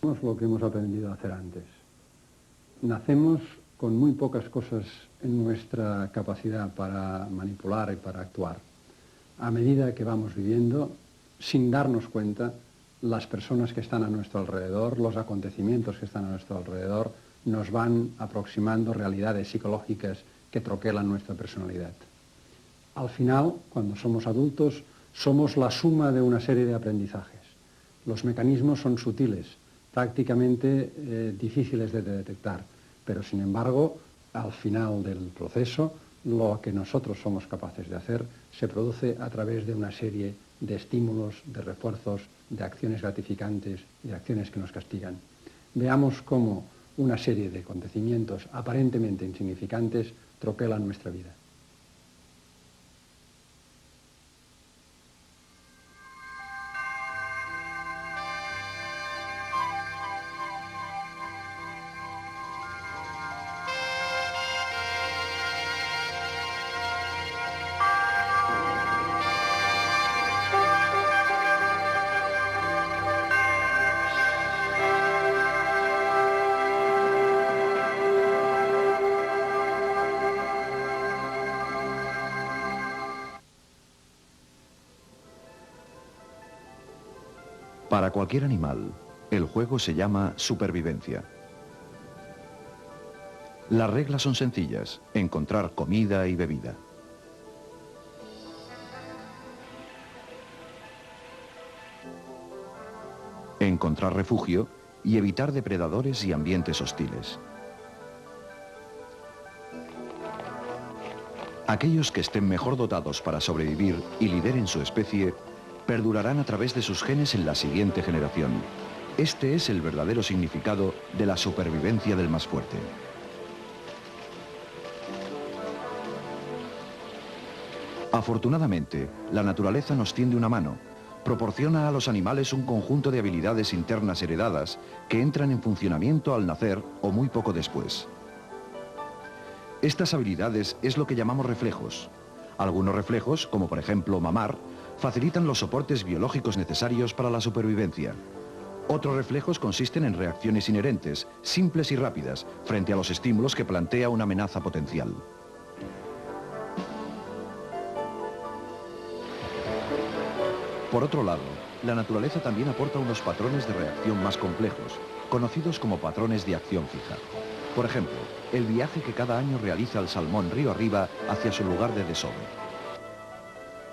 Lo que hemos aprendido a hacer antes. Nacemos con muy pocas cosas en nuestra capacidad para manipular y para actuar. A medida que vamos viviendo, sin darnos cuenta, las personas que están a nuestro alrededor, los acontecimientos que están a nuestro alrededor, nos van aproximando realidades psicológicas que troquelan nuestra personalidad. Al final, cuando somos adultos, somos la suma de una serie de aprendizajes. Los mecanismos son sutiles, prácticamente difíciles de detectar, pero sin embargo, al final del proceso, lo que nosotros somos capaces de hacer se produce a través de una serie de estímulos, de refuerzos, de acciones gratificantes y de acciones que nos castigan. Veamos cómo una serie de acontecimientos aparentemente insignificantes troquelan nuestra vida. Para cualquier animal, el juego se llama supervivencia. Las reglas son sencillas: encontrar comida y bebida. Encontrar refugio y evitar depredadores y ambientes hostiles. Aquellos que estén mejor dotados para sobrevivir y lideren su especie perdurarán a través de sus genes en la siguiente generación. Este es el verdadero significado de la supervivencia del más fuerte. Afortunadamente, la naturaleza nos tiende una mano. Proporciona a los animales un conjunto de habilidades internas heredadas que entran en funcionamiento al nacer o muy poco después. Estas habilidades es lo que llamamos reflejos. Algunos reflejos, como por ejemplo mamar, facilitan los soportes biológicos necesarios para la supervivencia. Otros reflejos consisten en reacciones inherentes, simples y rápidas, frente a los estímulos que plantea una amenaza potencial. Por otro lado, la naturaleza también aporta unos patrones de reacción más complejos, conocidos como patrones de acción fija. Por ejemplo, el viaje que cada año realiza el salmón río arriba hacia su lugar de desove.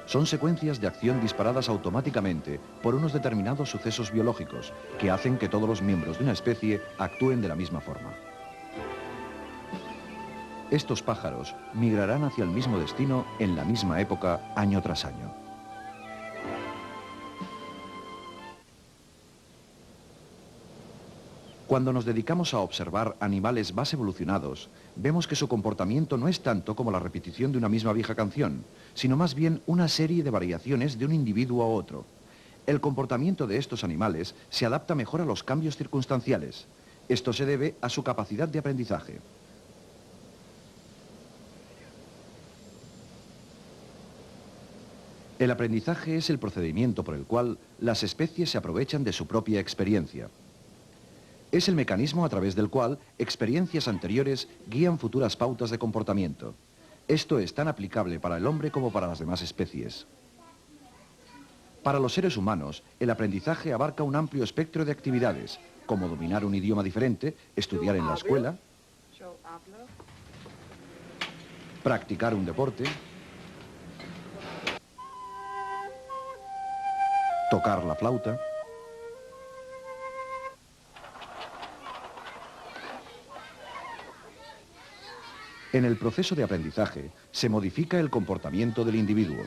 Son secuencias de acción disparadas automáticamente por unos determinados sucesos biológicos que hacen que todos los miembros de una especie actúen de la misma forma. Estos pájaros migrarán hacia el mismo destino en la misma época, año tras año. Cuando nos dedicamos a observar animales más evolucionados, vemos que su comportamiento no es tanto como la repetición de una misma vieja canción, sino más bien una serie de variaciones de un individuo a otro. El comportamiento de estos animales se adapta mejor a los cambios circunstanciales. Esto se debe a su capacidad de aprendizaje. El aprendizaje es el procedimiento por el cual las especies se aprovechan de su propia experiencia. Es el mecanismo a través del cual experiencias anteriores guían futuras pautas de comportamiento. Esto es tan aplicable para el hombre como para las demás especies. Para los seres humanos, el aprendizaje abarca un amplio espectro de actividades, como dominar un idioma diferente, estudiar en la escuela, practicar un deporte, tocar la flauta. En el proceso de aprendizaje se modifica el comportamiento del individuo.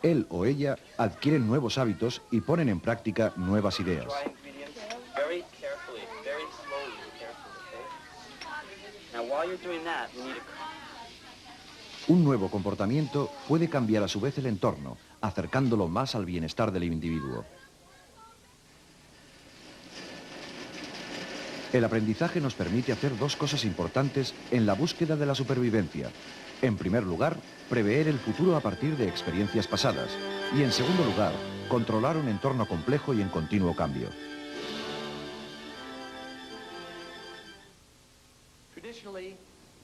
Él o ella adquieren nuevos hábitos y ponen en práctica nuevas ideas. Un nuevo comportamiento puede cambiar a su vez el entorno, acercándolo más al bienestar del individuo. El aprendizaje nos permite hacer dos cosas importantes en la búsqueda de la supervivencia. En primer lugar, prever el futuro a partir de experiencias pasadas. Y en segundo lugar, controlar un entorno complejo y en continuo cambio.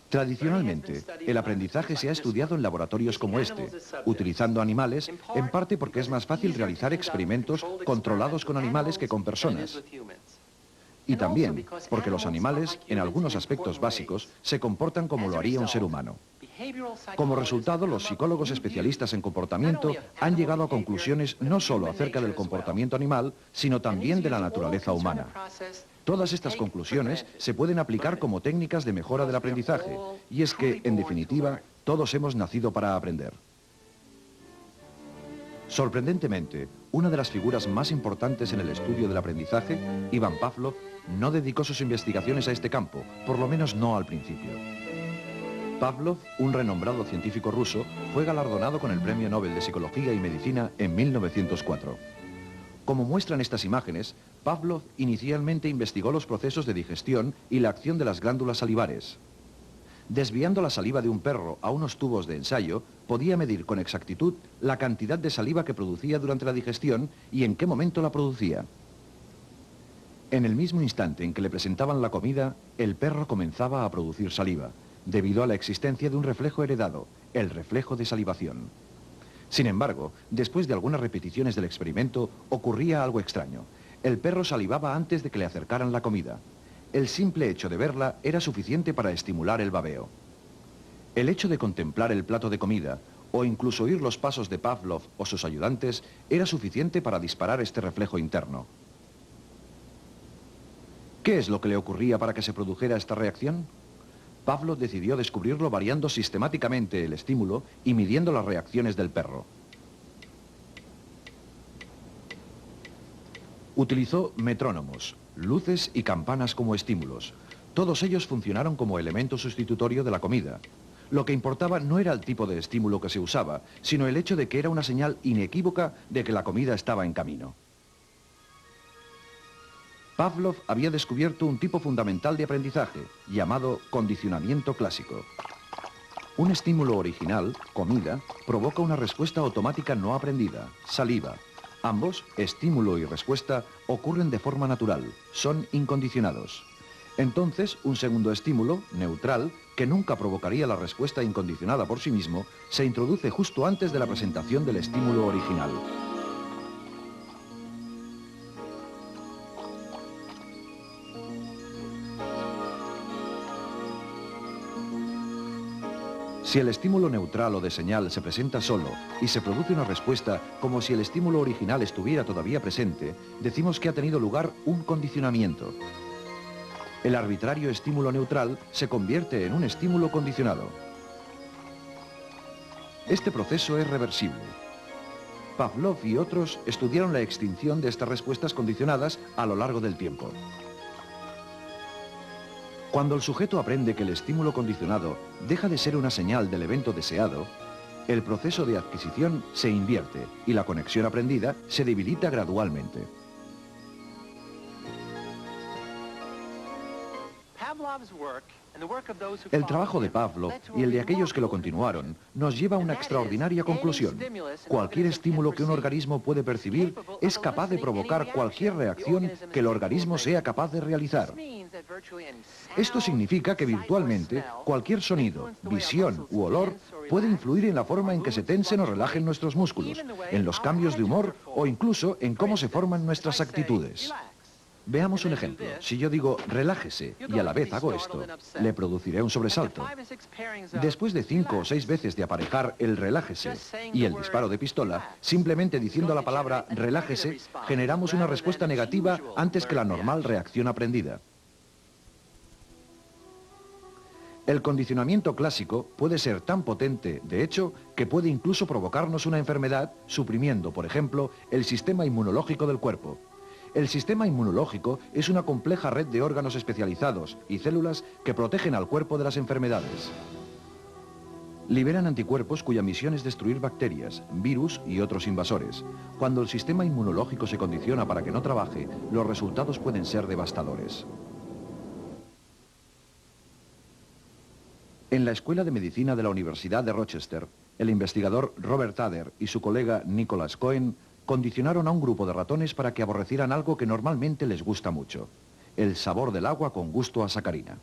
Tradicionalmente, el aprendizaje se ha estudiado en laboratorios como este, utilizando animales, en parte porque es más fácil realizar experimentos controlados con animales que con personas. Y también porque los animales, en algunos aspectos básicos, se comportan como lo haría un ser humano. Como resultado, los psicólogos especialistas en comportamiento han llegado a conclusiones no solo acerca del comportamiento animal, sino también de la naturaleza humana. Todas estas conclusiones se pueden aplicar como técnicas de mejora del aprendizaje, y es que, en definitiva, todos hemos nacido para aprender. Sorprendentemente, una de las figuras más importantes en el estudio del aprendizaje, Ivan Pavlov, no dedicó sus investigaciones a este campo, por lo menos no al principio. Pavlov, un renombrado científico ruso, fue galardonado con el Premio Nobel de Psicología y Medicina en 1904. Como muestran estas imágenes, Pavlov inicialmente investigó los procesos de digestión y la acción de las glándulas salivares. Desviando la saliva de un perro a unos tubos de ensayo, podía medir con exactitud la cantidad de saliva que producía durante la digestión y en qué momento la producía. En el mismo instante en que le presentaban la comida, el perro comenzaba a producir saliva, debido a la existencia de un reflejo heredado, el reflejo de salivación. Sin embargo, después de algunas repeticiones del experimento, ocurría algo extraño. El perro salivaba antes de que le acercaran la comida. El simple hecho de verla era suficiente para estimular el babeo. El hecho de contemplar el plato de comida, o incluso oír los pasos de Pavlov o sus ayudantes, era suficiente para disparar este reflejo interno. ¿Qué es lo que le ocurría para que se produjera esta reacción? Pavlov decidió descubrirlo variando sistemáticamente el estímulo y midiendo las reacciones del perro. Utilizó metrónomos, luces y campanas como estímulos. Todos ellos funcionaron como elemento sustitutorio de la comida. Lo que importaba no era el tipo de estímulo que se usaba, sino el hecho de que era una señal inequívoca de que la comida estaba en camino. Pavlov había descubierto un tipo fundamental de aprendizaje, llamado condicionamiento clásico. Un estímulo original, comida, provoca una respuesta automática no aprendida, saliva. Ambos, estímulo y respuesta, ocurren de forma natural, son incondicionados. Entonces, un segundo estímulo, neutral, que nunca provocaría la respuesta incondicionada por sí mismo, se introduce justo antes de la presentación del estímulo original. Si el estímulo neutral o de señal se presenta solo y se produce una respuesta como si el estímulo original estuviera todavía presente, decimos que ha tenido lugar un condicionamiento. El arbitrario estímulo neutral se convierte en un estímulo condicionado. Este proceso es reversible. Pavlov y otros estudiaron la extinción de estas respuestas condicionadas a lo largo del tiempo. Cuando el sujeto aprende que el estímulo condicionado deja de ser una señal del evento deseado, el proceso de adquisición se invierte y la conexión aprendida se debilita gradualmente. El trabajo de Pavlov y el de aquellos que lo continuaron nos lleva a una extraordinaria conclusión. Cualquier estímulo que un organismo puede percibir es capaz de provocar cualquier reacción que el organismo sea capaz de realizar. Esto significa que virtualmente cualquier sonido, visión u olor puede influir en la forma en que se tensen o relajen nuestros músculos, en los cambios de humor o incluso en cómo se forman nuestras actitudes. Veamos un ejemplo. Si yo digo relájese y a la vez hago esto, le produciré un sobresalto. Después de 5 o 6 veces de aparejar el relájese y el disparo de pistola, simplemente diciendo la palabra relájese, generamos una respuesta negativa antes que la normal reacción aprendida. El condicionamiento clásico puede ser tan potente, de hecho, que puede incluso provocarnos una enfermedad, suprimiendo, por ejemplo, el sistema inmunológico del cuerpo. El sistema inmunológico es una compleja red de órganos especializados y células que protegen al cuerpo de las enfermedades. Liberan anticuerpos cuya misión es destruir bacterias, virus y otros invasores. Cuando el sistema inmunológico se condiciona para que no trabaje, los resultados pueden ser devastadores. En la Escuela de Medicina de la Universidad de Rochester, el investigador Robert Adler y su colega Nicholas Cohen condicionaron a un grupo de ratones para que aborrecieran algo que normalmente les gusta mucho: el sabor del agua con gusto a sacarina.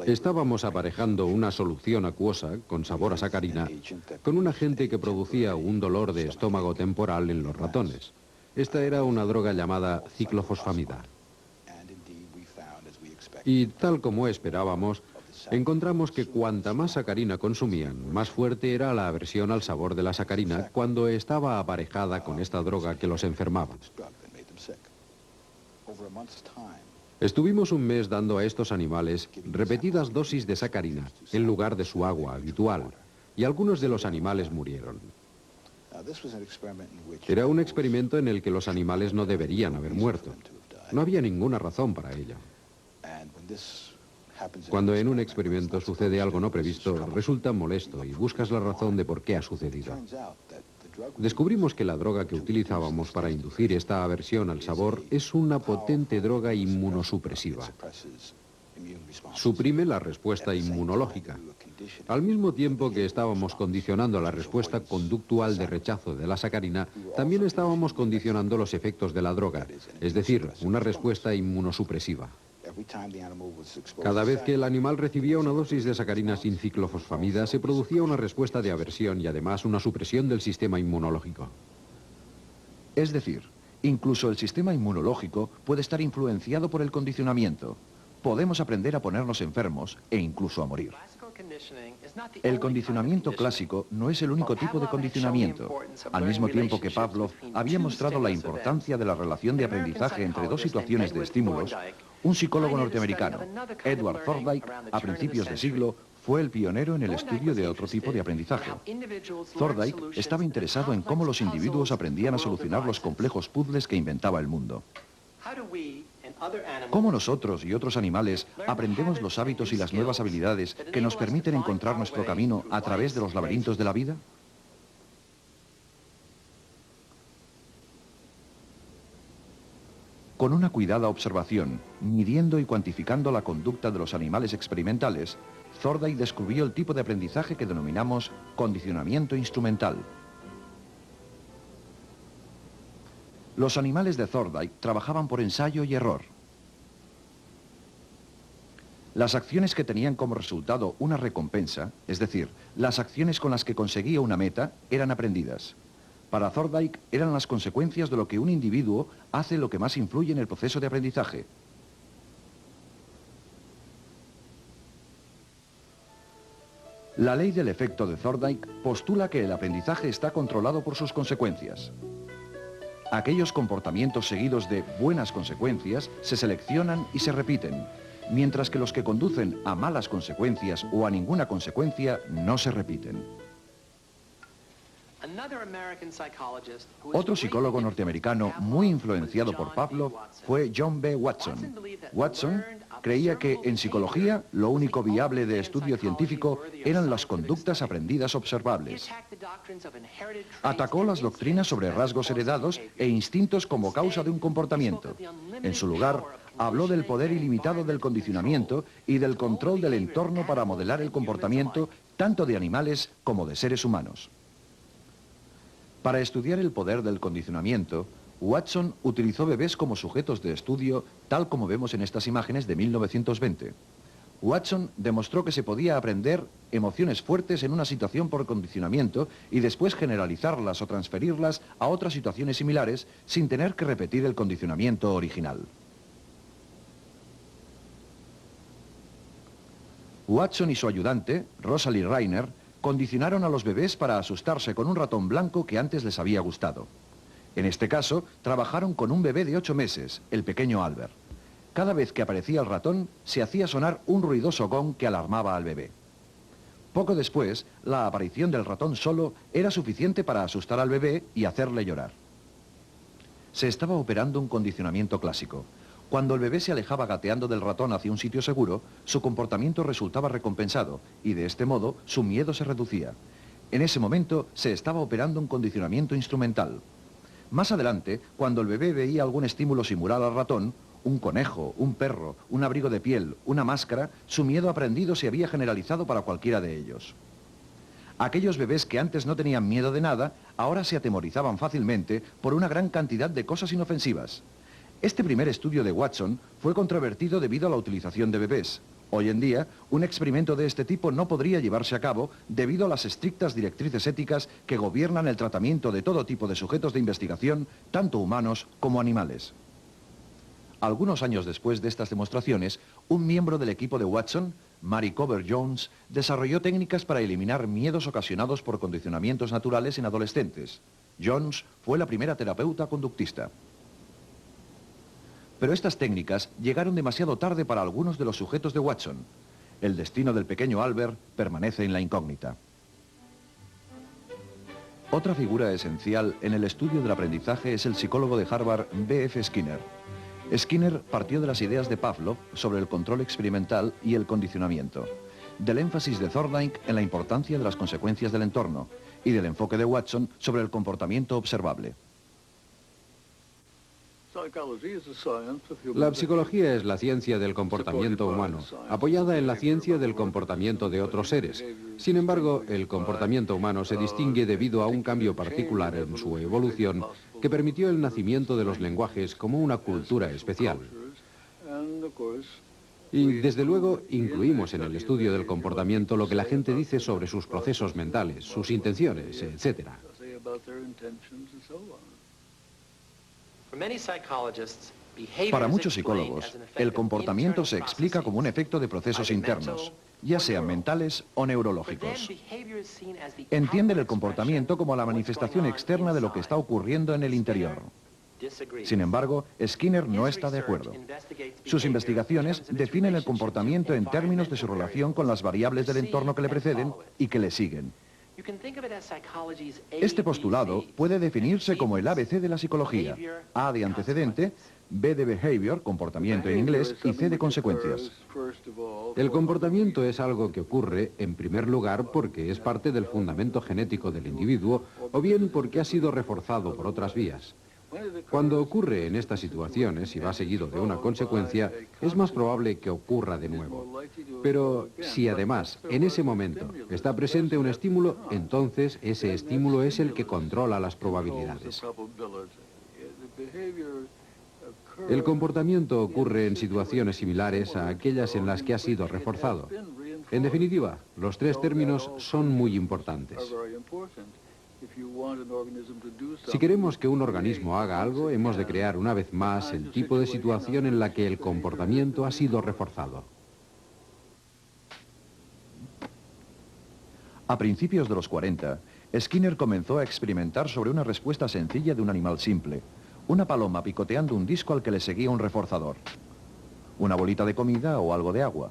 Estábamos aparejando una solución acuosa con sabor a sacarina con un agente que producía un dolor de estómago temporal en los ratones. Esta era una droga llamada ciclofosfamida. Y tal como esperábamos, encontramos que cuanta más sacarina consumían, más fuerte era la aversión al sabor de la sacarina cuando estaba aparejada con esta droga que los enfermaba. Estuvimos un mes dando a estos animales repetidas dosis de sacarina en lugar de su agua habitual, y algunos de los animales murieron. Era un experimento en el que los animales no deberían haber muerto. No había ninguna razón para ello. Cuando en un experimento sucede algo no previsto, resulta molesto y buscas la razón de por qué ha sucedido. Descubrimos que la droga que utilizábamos para inducir esta aversión al sabor es una potente droga inmunosupresiva. Suprime la respuesta inmunológica. Al mismo tiempo que estábamos condicionando la respuesta conductual de rechazo de la sacarina, también estábamos condicionando los efectos de la droga, es decir, una respuesta inmunosupresiva. Cada vez que el animal recibía una dosis de sacarina sin ciclofosfamida, se producía una respuesta de aversión y además una supresión del sistema inmunológico. Es decir, incluso el sistema inmunológico puede estar influenciado por el condicionamiento. Podemos aprender a ponernos enfermos e incluso a morir. El condicionamiento clásico no es el único tipo de condicionamiento. Al mismo tiempo que Pavlov había mostrado la importancia de la relación de aprendizaje entre dos situaciones de estímulos, un psicólogo norteamericano, Edward Thorndike, a principios de siglo, fue el pionero en el estudio de otro tipo de aprendizaje. Thorndike estaba interesado en cómo los individuos aprendían a solucionar los complejos puzzles que inventaba el mundo. ¿Cómo nosotros y otros animales aprendemos los hábitos y las nuevas habilidades que nos permiten encontrar nuestro camino a través de los laberintos de la vida? Con una cuidada observación, midiendo y cuantificando la conducta de los animales experimentales, Thorndike descubrió el tipo de aprendizaje que denominamos condicionamiento instrumental. Los animales de Thorndike trabajaban por ensayo y error. Las acciones que tenían como resultado una recompensa, es decir, las acciones con las que conseguía una meta, eran aprendidas. Para Thorndike eran las consecuencias de lo que un individuo hace lo que más influye en el proceso de aprendizaje. La ley del efecto de Thorndike postula que el aprendizaje está controlado por sus consecuencias. Aquellos comportamientos seguidos de buenas consecuencias se seleccionan y se repiten, mientras que los que conducen a malas consecuencias o a ninguna consecuencia no se repiten. Otro psicólogo norteamericano muy influenciado por Pavlov fue John B. Watson. Watson creía que en psicología lo único viable de estudio científico eran las conductas aprendidas observables. Atacó las doctrinas sobre rasgos heredados e instintos como causa de un comportamiento. En su lugar, habló del poder ilimitado del condicionamiento y del control del entorno para modelar el comportamiento tanto de animales como de seres humanos. Para estudiar el poder del condicionamiento, Watson utilizó bebés como sujetos de estudio, tal como vemos en estas imágenes de 1920. Watson demostró que se podía aprender emociones fuertes en una situación por condicionamiento y después generalizarlas o transferirlas a otras situaciones similares sin tener que repetir el condicionamiento original. Watson y su ayudante, Rosalie Reiner, condicionaron a los bebés para asustarse con un ratón blanco que antes les había gustado. En este caso, trabajaron con un bebé de 8 meses, el pequeño Albert. Cada vez que aparecía el ratón, se hacía sonar un ruidoso gong que alarmaba al bebé. Poco después, la aparición del ratón solo era suficiente para asustar al bebé y hacerle llorar. Se estaba operando un condicionamiento clásico. Cuando el bebé se alejaba gateando del ratón hacia un sitio seguro, su comportamiento resultaba recompensado y de este modo su miedo se reducía. En ese momento se estaba operando un condicionamiento instrumental. Más adelante, cuando el bebé veía algún estímulo similar al ratón, un conejo, un perro, un abrigo de piel, una máscara, su miedo aprendido se había generalizado para cualquiera de ellos. Aquellos bebés que antes no tenían miedo de nada, ahora se atemorizaban fácilmente por una gran cantidad de cosas inofensivas. Este primer estudio de Watson fue controvertido debido a la utilización de bebés. Hoy en día, un experimento de este tipo no podría llevarse a cabo debido a las estrictas directrices éticas que gobiernan el tratamiento de todo tipo de sujetos de investigación, tanto humanos como animales. Algunos años después de estas demostraciones, un miembro del equipo de Watson, Mary Cover Jones, desarrolló técnicas para eliminar miedos ocasionados por condicionamientos naturales en adolescentes. Jones fue la primera terapeuta conductista. Pero estas técnicas llegaron demasiado tarde para algunos de los sujetos de Watson. El destino del pequeño Albert permanece en la incógnita. Otra figura esencial en el estudio del aprendizaje es el psicólogo de Harvard, B.F. Skinner. Skinner partió de las ideas de Pavlov sobre el control experimental y el condicionamiento, del énfasis de Thorndike en la importancia de las consecuencias del entorno y del enfoque de Watson sobre el comportamiento observable. La psicología es la ciencia del comportamiento humano, apoyada en la ciencia del comportamiento de otros seres. Sin embargo, el comportamiento humano se distingue debido a un cambio particular en su evolución que permitió el nacimiento de los lenguajes como una cultura especial. Y desde luego incluimos en el estudio del comportamiento lo que la gente dice sobre sus procesos mentales, sus intenciones, etc. Para muchos psicólogos, el comportamiento se explica como un efecto de procesos internos, ya sean mentales o neurológicos. Entienden el comportamiento como la manifestación externa de lo que está ocurriendo en el interior. Sin embargo, Skinner no está de acuerdo. Sus investigaciones definen el comportamiento en términos de su relación con las variables del entorno que le preceden y que le siguen. Este postulado puede definirse como el ABC de la psicología: A de antecedente, B de behavior, comportamiento en inglés, y C de consecuencias. El comportamiento es algo que ocurre, en primer lugar, porque es parte del fundamento genético del individuo, o bien porque ha sido reforzado por otras vías. Cuando ocurre en estas situaciones y va seguido de una consecuencia, es más probable que ocurra de nuevo. Pero si además, en ese momento, está presente un estímulo, entonces ese estímulo es el que controla las probabilidades. El comportamiento ocurre en situaciones similares a aquellas en las que ha sido reforzado. En definitiva, los tres términos son muy importantes. Si queremos que un organismo haga algo, hemos de crear una vez más el tipo de situación en la que el comportamiento ha sido reforzado. A principios de los 40, Skinner comenzó a experimentar sobre una respuesta sencilla de un animal simple: una paloma picoteando un disco al que le seguía un reforzador, una bolita de comida o algo de agua.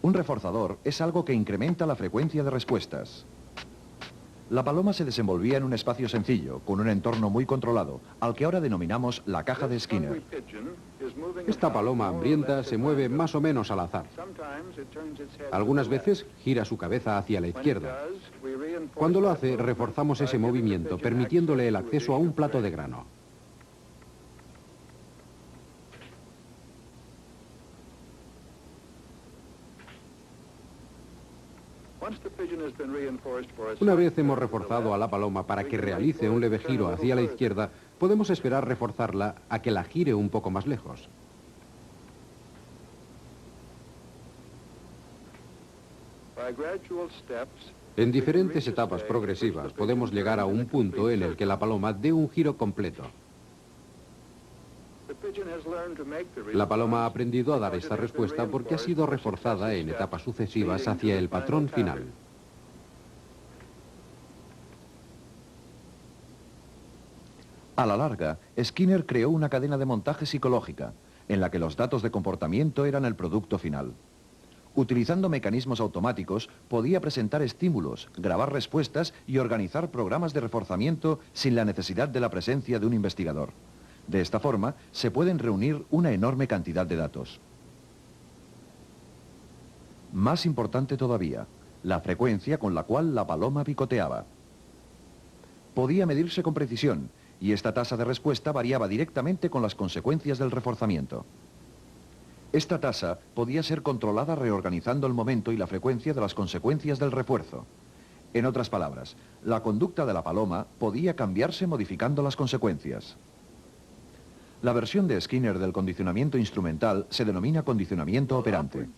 Un reforzador es algo que incrementa la frecuencia de respuestas. La paloma se desenvolvía en un espacio sencillo, con un entorno muy controlado, al que ahora denominamos la caja de Skinner. Esta paloma hambrienta se mueve más o menos al azar. Algunas veces gira su cabeza hacia la izquierda. Cuando lo hace, reforzamos ese movimiento, permitiéndole el acceso a un plato de grano. Una vez hemos reforzado a la paloma para que realice un leve giro hacia la izquierda, podemos esperar reforzarla a que la gire un poco más lejos. En diferentes etapas progresivas podemos llegar a un punto en el que la paloma dé un giro completo. La paloma ha aprendido a dar esta respuesta porque ha sido reforzada en etapas sucesivas hacia el patrón final. A la larga, Skinner creó una cadena de montaje psicológica, en la que los datos de comportamiento eran el producto final. Utilizando mecanismos automáticos, podía presentar estímulos, grabar respuestas y organizar programas de reforzamiento sin la necesidad de la presencia de un investigador. De esta forma, se pueden reunir una enorme cantidad de datos. Más importante todavía, la frecuencia con la cual la paloma picoteaba. Podía medirse con precisión, y esta tasa de respuesta variaba directamente con las consecuencias del reforzamiento. Esta tasa podía ser controlada reorganizando el momento y la frecuencia de las consecuencias del refuerzo. En otras palabras, la conducta de la paloma podía cambiarse modificando las consecuencias. La versión de Skinner del condicionamiento instrumental se denomina condicionamiento operante.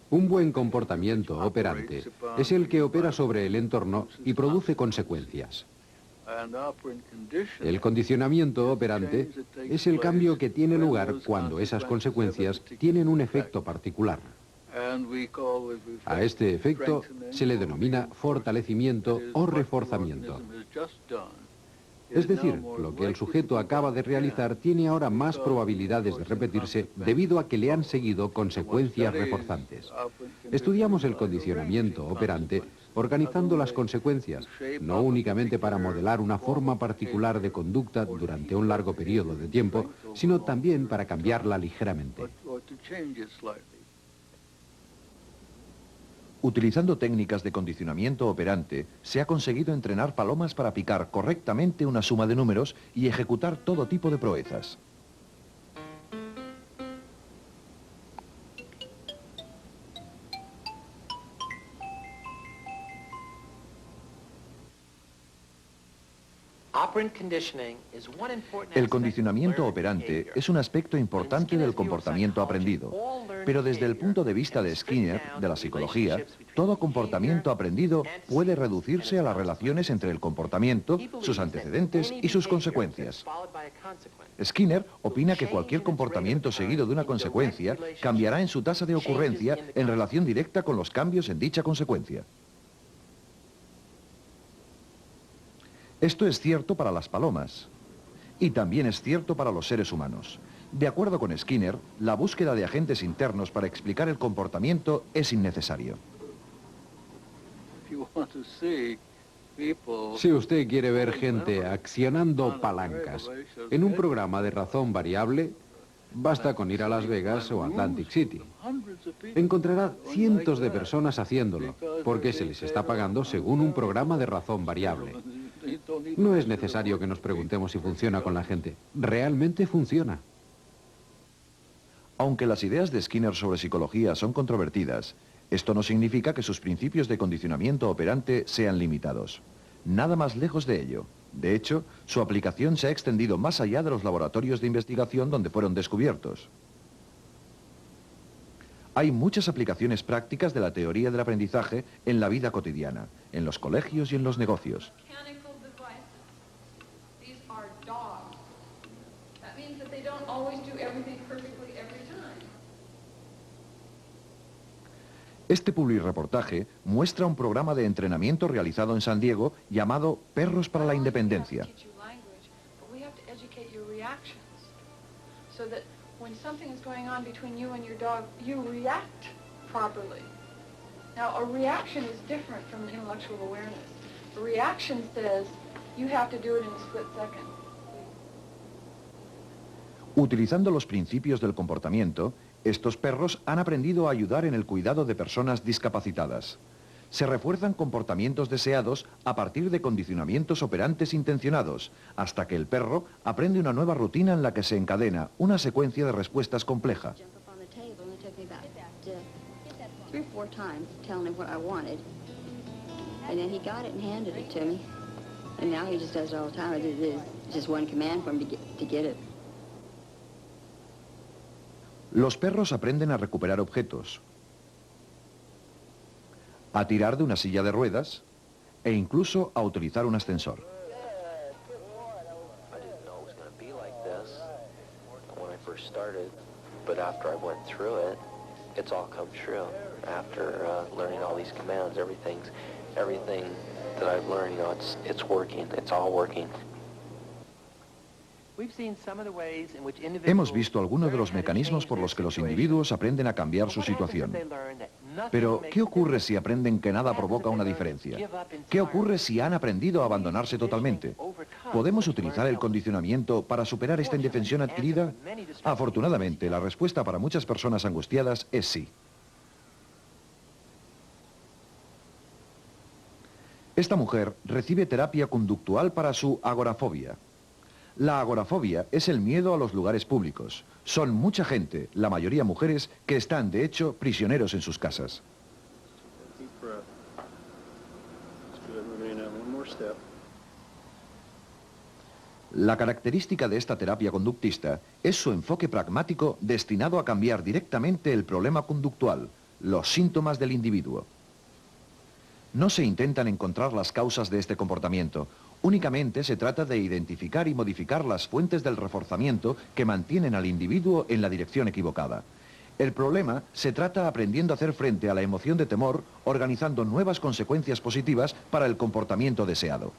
Un buen comportamiento operante es el que opera sobre el entorno y produce consecuencias. El condicionamiento operante es el cambio que tiene lugar cuando esas consecuencias tienen un efecto particular. A este efecto se le denomina fortalecimiento o reforzamiento. Es decir, lo que el sujeto acaba de realizar tiene ahora más probabilidades de repetirse debido a que le han seguido consecuencias reforzantes. Estudiamos el condicionamiento operante organizando las consecuencias, no únicamente para modelar una forma particular de conducta durante un largo periodo de tiempo, sino también para cambiarla ligeramente. Utilizando técnicas de condicionamiento operante, se ha conseguido entrenar palomas para picar correctamente una suma de números y ejecutar todo tipo de proezas. El condicionamiento operante es un aspecto importante del comportamiento aprendido, pero desde el punto de vista de Skinner, de la psicología, todo comportamiento aprendido puede reducirse a las relaciones entre el comportamiento, sus antecedentes y sus consecuencias. Skinner opina que cualquier comportamiento seguido de una consecuencia cambiará en su tasa de ocurrencia en relación directa con los cambios en dicha consecuencia. Esto es cierto para las palomas y también es cierto para los seres humanos. De acuerdo con Skinner, la búsqueda de agentes internos para explicar el comportamiento es innecesario. Si usted quiere ver gente accionando palancas en un programa de razón variable, basta con ir a Las Vegas o Atlantic City. Encontrará cientos de personas haciéndolo, porque se les está pagando según un programa de razón variable. No es necesario que nos preguntemos si funciona con la gente. Realmente funciona. Aunque las ideas de Skinner sobre psicología son controvertidas, esto no significa que sus principios de condicionamiento operante sean limitados. Nada más lejos de ello. De hecho, su aplicación se ha extendido más allá de los laboratorios de investigación donde fueron descubiertos. Hay muchas aplicaciones prácticas de la teoría del aprendizaje en la vida cotidiana, en los colegios y en los negocios. Este publireportaje muestra un programa de entrenamiento realizado en San Diego llamado Perros para la Independencia. Utilizando los principios del comportamiento, estos perros han aprendido a ayudar en el cuidado de personas discapacitadas. Se refuerzan comportamientos deseados a partir de condicionamientos operantes intencionados, hasta que el perro aprende una nueva rutina en la que se encadena una secuencia de respuestas compleja. Los perros aprenden a recuperar objetos, a tirar de una silla de ruedas e incluso a utilizar un ascensor. Hemos visto algunos de los mecanismos por los que los individuos aprenden a cambiar su situación. Pero, ¿qué ocurre si aprenden que nada provoca una diferencia? ¿Qué ocurre si han aprendido a abandonarse totalmente? ¿Podemos utilizar el condicionamiento para superar esta indefensión adquirida? Afortunadamente, la respuesta para muchas personas angustiadas es sí. Esta mujer recibe terapia conductual para su agorafobia. La agorafobia es el miedo a los lugares públicos. Son mucha gente, la mayoría mujeres, que están, de hecho, prisioneros en sus casas. La característica de esta terapia conductista es su enfoque pragmático destinado a cambiar directamente el problema conductual, los síntomas del individuo. No se intentan encontrar las causas de este comportamiento, únicamente se trata de identificar y modificar las fuentes del reforzamiento que mantienen al individuo en la dirección equivocada. El problema se trata aprendiendo a hacer frente a la emoción de temor, organizando nuevas consecuencias positivas para el comportamiento deseado.